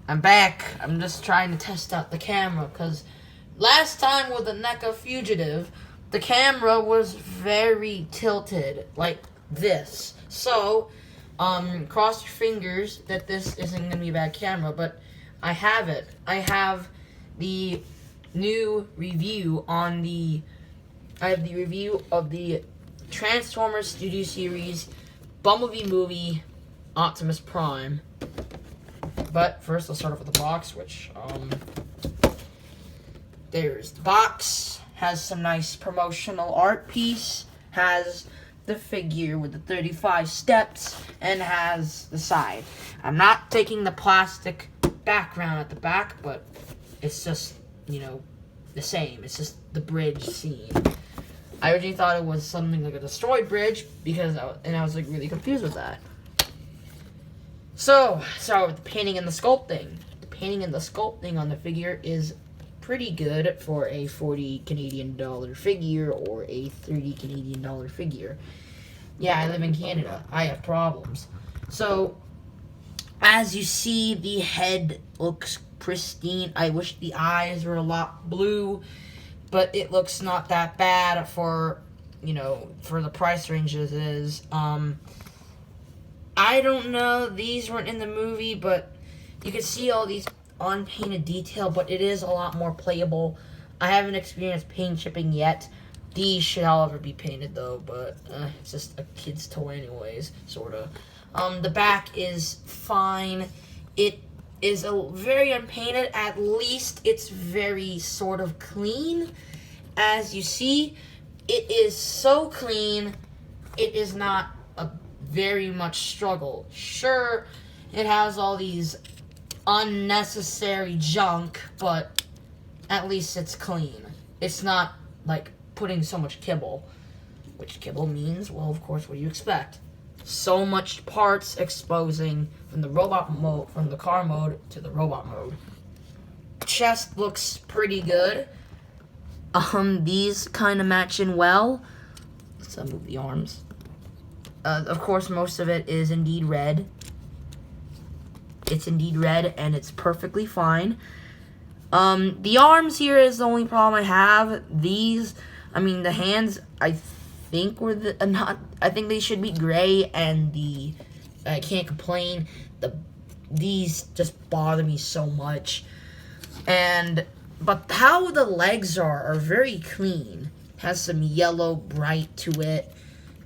I'm back. I'm just trying to test out the camera because last time with the NECA Fugitive, the camera was very tilted, like this. So, cross your fingers that this isn't going to be a bad camera, but I have it. I have the new review on the... I have the review of the Transformers Studio Series Bumblebee movie, Optimus Prime. But first, let's start off with the box, which, there's the box. Has some nice promotional art piece. Has the figure with the 35 steps. And has the side. I'm not taking the plastic background at the back, but it's just, you know, the same. It's just the bridge scene. I originally thought it was something like a destroyed bridge, because I was like really confused with that. So, start with the painting and the sculpting. The painting and the sculpting on the figure is pretty good for a $40 Canadian figure or a $30 Canadian figure. Yeah, I live in Canada. I have problems. So, as you see, the head looks pristine. I wish the eyes were a lot blue, but it looks not that bad for, you know, for the price range it is. I don't know, these weren't in the movie, but you can see all these unpainted detail, but it is a lot more playable. I haven't experienced paint chipping yet. These should, however, be painted, though, but it's just a kid's toy anyways, sort of. The back is fine. It is very unpainted. At least it's very sort of clean. As you see, it is so clean, it is not a very much struggle. Sure, it has all these unnecessary junk, but at least it's clean. It's not like putting so much kibble, which kibble means, well, of course, what do you expect? So much parts exposing from the robot mode, from the car mode to the robot mode. Chest looks pretty good. These kind of match in well. Let's move the arms. Of course, most of it is indeed red. It's indeed red, and it's perfectly fine. The arms here is the only problem I have. These, I mean, the hands, I think were I think they should be gray, and I can't complain. These just bother me so much. But how the legs are very clean. Has some yellow bright to it,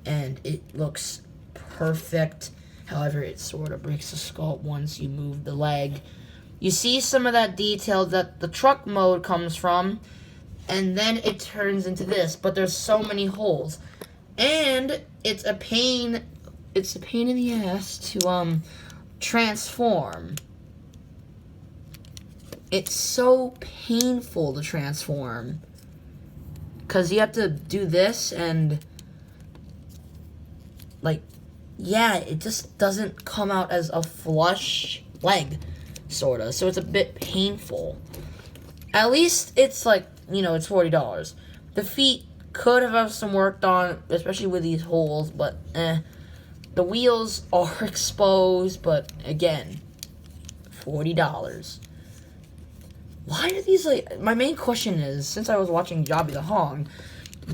and it looks perfect. However, it sort of breaks the sculpt once you move the leg. You see some of that detail that the truck mode comes from, and then it turns into this, but there's so many holes. And it's a pain in the ass to transform. It's so painful to transform, because you have to do this, and like, yeah, it just doesn't come out as a flush leg, sort of. So it's a bit painful. At least it's like, you know, it's $40. The feet could have some work done, especially with these holes, but The wheels are exposed, but again, $40. Why are these, like, my main question is, since I was watching Jobby the Hong,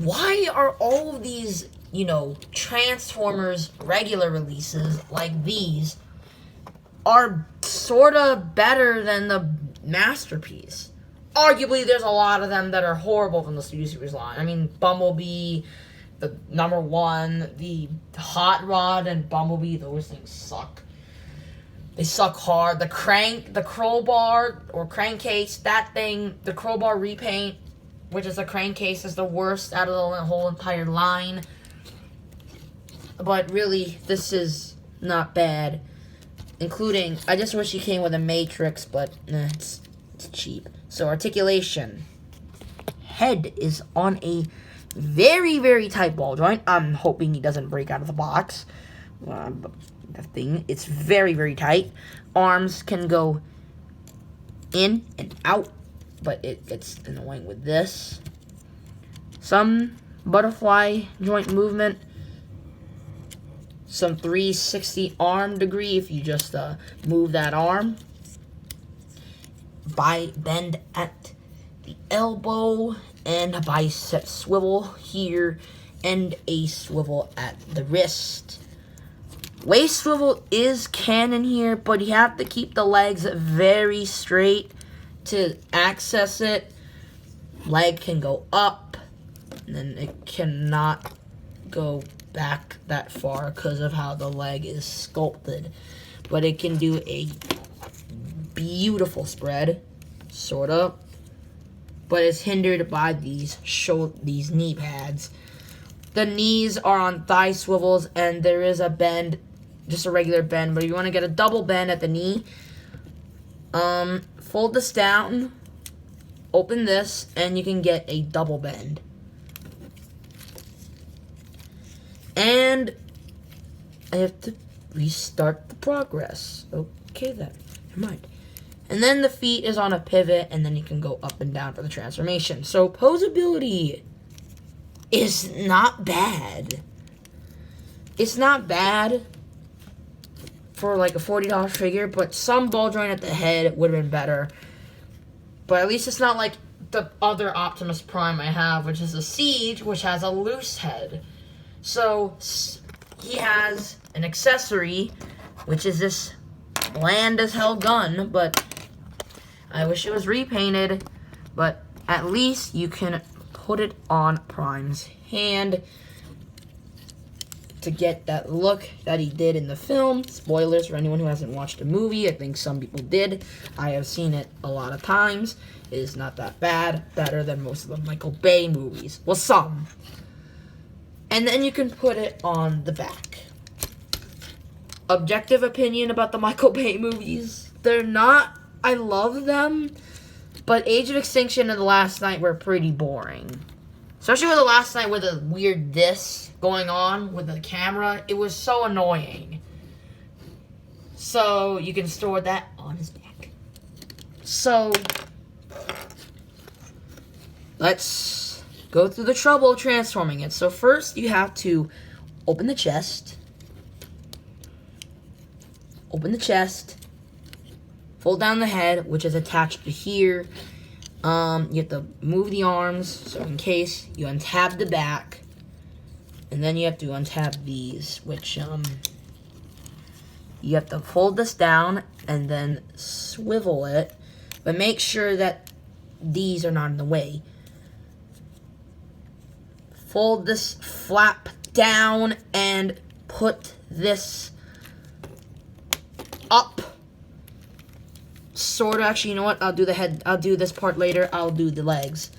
why are all of these, you know, Transformers regular releases like these are sort of better than the Masterpiece? Arguably, there's a lot of them that are horrible from the Studio Series line. I mean, Bumblebee, the number one, the Hot Rod and Bumblebee, those things suck. They suck hard. The crowbar or crankcase, that thing, the crowbar repaint, which is a crankcase, is the worst out of the whole entire line. But really, this is not bad. Including, I just wish he came with a matrix, but it's cheap. So, articulation. Head is on a very, very tight ball joint. I'm hoping he doesn't break out of the box. The thing, it's very, very tight. Arms can go in and out, but it's annoying with this. Some butterfly joint movement. Some 360 arm degree if you just move that arm. bend at the elbow, and a bicep swivel here, and a swivel at the wrist. Waist swivel is canon here, but you have to keep the legs very straight to access it. Leg can go up, and then it cannot go back that far because of how the leg is sculpted. But it can do a beautiful spread, sort of. But it's hindered by these knee pads. The knees are on thigh swivels, and there is a bend, just a regular bend. But if you want to get a double bend at the knee, fold this down, open this, and you can get a double bend. And I have to restart the progress. Okay then, never mind. And then the feet is on a pivot, and then you can go up and down for the transformation. So posability is not bad. It's not bad for like a $40 figure, but some ball joint at the head would have been better. But at least it's not like the other Optimus Prime I have, which is a Siege, which has a loose head. So he has an accessory, which is this bland as hell gun, but I wish it was repainted. But at least you can put it on Prime's hand to get that look that he did in the film. Spoilers for anyone who hasn't watched the movie. I think some people did. I have seen it a lot of times. It is not that bad. Better than most of the Michael Bay movies. Well, some. And then you can put it on the back. Objective opinion about the Michael Bay movies. They're not... I love them. But Age of Extinction and The Last Night were pretty boring. Especially with The Last Night with a weird this going on with the camera. It was so annoying. So you can store that on his back. So let's go through the trouble of transforming it. So first you have to open the chest. Open the chest. Fold down the head, which is attached to here. You have to move the arms, so in case you untab the back, and then you have to untab these, which you have to fold this down and then swivel it, but make sure that these are not in the way. Fold this flap down and put this up. Sort of, actually, you know what? I'll do the head. I'll do this part later. I'll do the legs.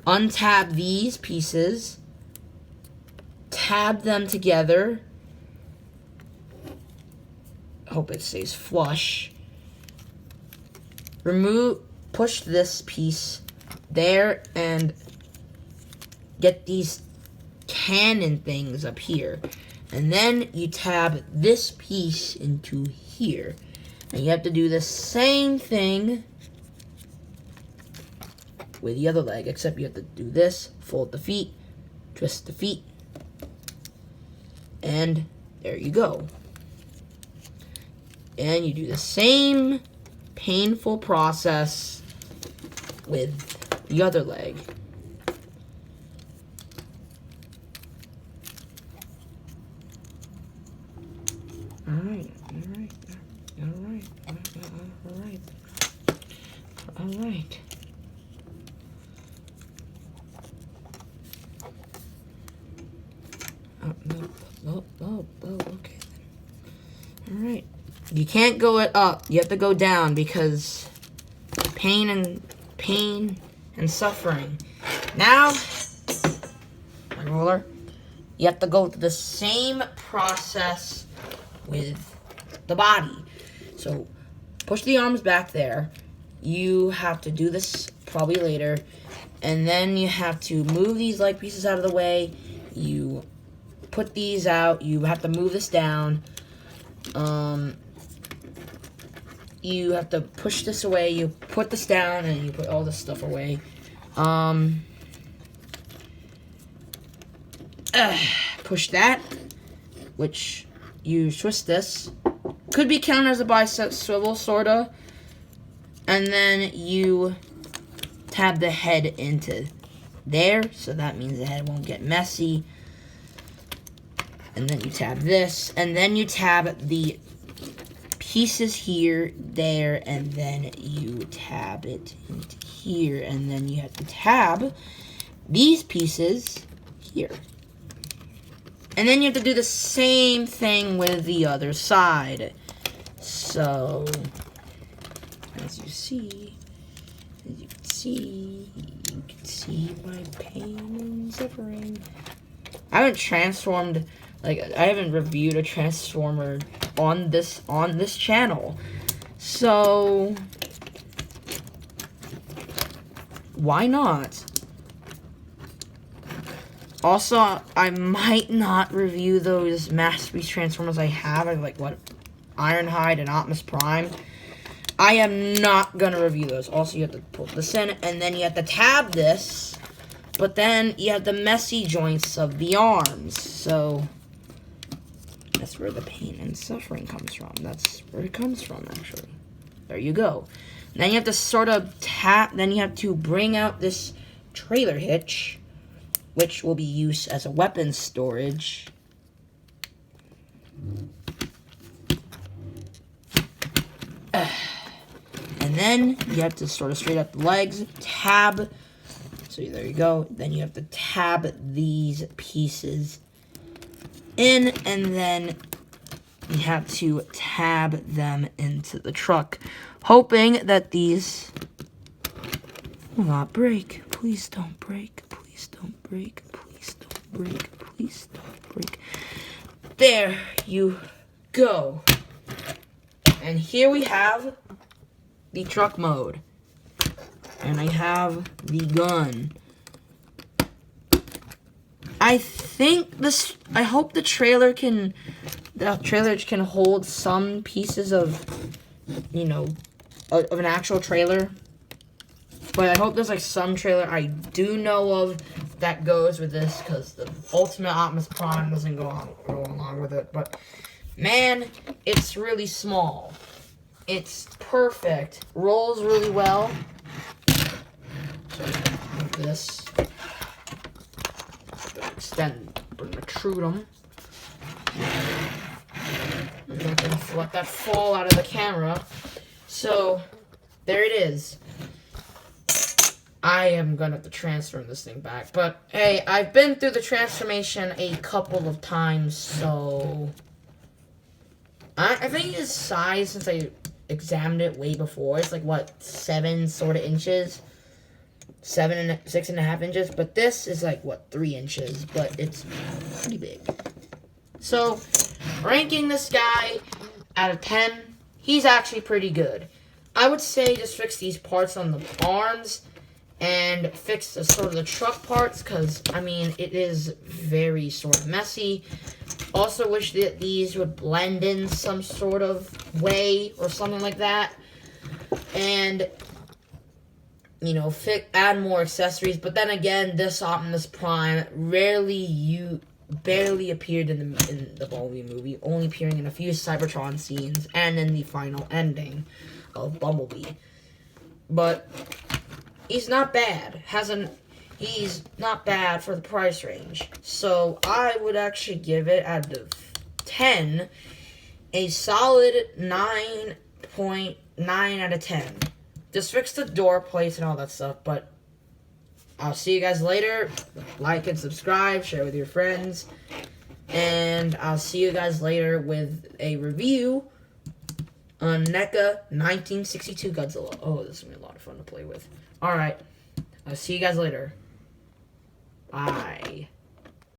Untab these pieces. Tab them together. Hope it stays flush. Push this piece there and get these cannon things up here. And then you tab this piece into here. And you have to do the same thing with the other leg, except you have to do this, fold the feet, twist the feet, and there you go. And you do the same painful process with the other leg. Alright. Okay then. Alright. You can't go it up. You have to go down because pain and suffering. Now, my roller, you have to go through the same process with the body. So, push the arms back there. You have to do this probably later. And then you have to move these leg pieces out of the way. You put these out. You have to move this down. You have to push this away. You put this down and you put all this stuff away. Push that, which you twist this, Could be counted as a bicep swivel, sorta. And then you tab the head into there, so that means the head won't get messy. And then you tab this, and then you tab the pieces here, there, and then you tab it into here, and then you have to tab these pieces here. And then you have to do the same thing with the other side. So, as you can see my pain and suffering. I haven't reviewed a Transformer on this channel. So, why not? Also, I might not review those Masterpiece Transformers I have. Like, Ironhide and Optimus Prime. I am not gonna review those. Also, you have to pull this in, and then you have to tab this. But then you have the messy joints of the arms. So, that's where the pain and suffering comes from. That's where it comes from, actually. There you go. And then you have to sort of tap, then you have to bring out this trailer hitch, which will be used as a weapon storage. And then you have to sort of straighten up the legs, tab. So there you go. Then you have to tab these pieces in, and then you have to tab them into the truck, hoping that these will not break. Please don't break. Please don't break. Please don't break. Please don't break. There you go. And here we have the truck mode. And I have the gun. I hope the trailer can hold some pieces of, of an actual trailer. But I hope there's like some trailer I do know of that goes with this, because the Ultimate Optimus Prime doesn't go along with it. But man, it's really small. It's perfect. Rolls really well. So like this. Extend, protrude them. I'm not gonna let that fall out of the camera. So there it is. I am gonna have to transform this thing back. But hey, I've been through the transformation a couple of times, so I think his size, since I examined it way before, it's like what, 7 sort of inches, 6.5 inches. But this is like what, 3 inches, but it's pretty big. So ranking this guy out of 10, he's actually pretty good. I would say just fix these parts on the arms and fix the sort of the truck parts, because I mean it is very sort of messy. Also wish that these would blend in some sort of way or something like that, and add more accessories. But then again, this Optimus Prime barely appeared in the Bumblebee movie, only appearing in a few Cybertron scenes and in the final ending of Bumblebee. But he's not bad. He's not bad for the price range. So I would actually give it, out of 10, a solid 9.9 out of 10. Just fix the door plates and all that stuff, but I'll see you guys later. Like and subscribe, share with your friends, and I'll see you guys later with a review on NECA 1962 Godzilla. Oh, this is going to be a lot of fun to play with. Alright, I'll see you guys later. Bye.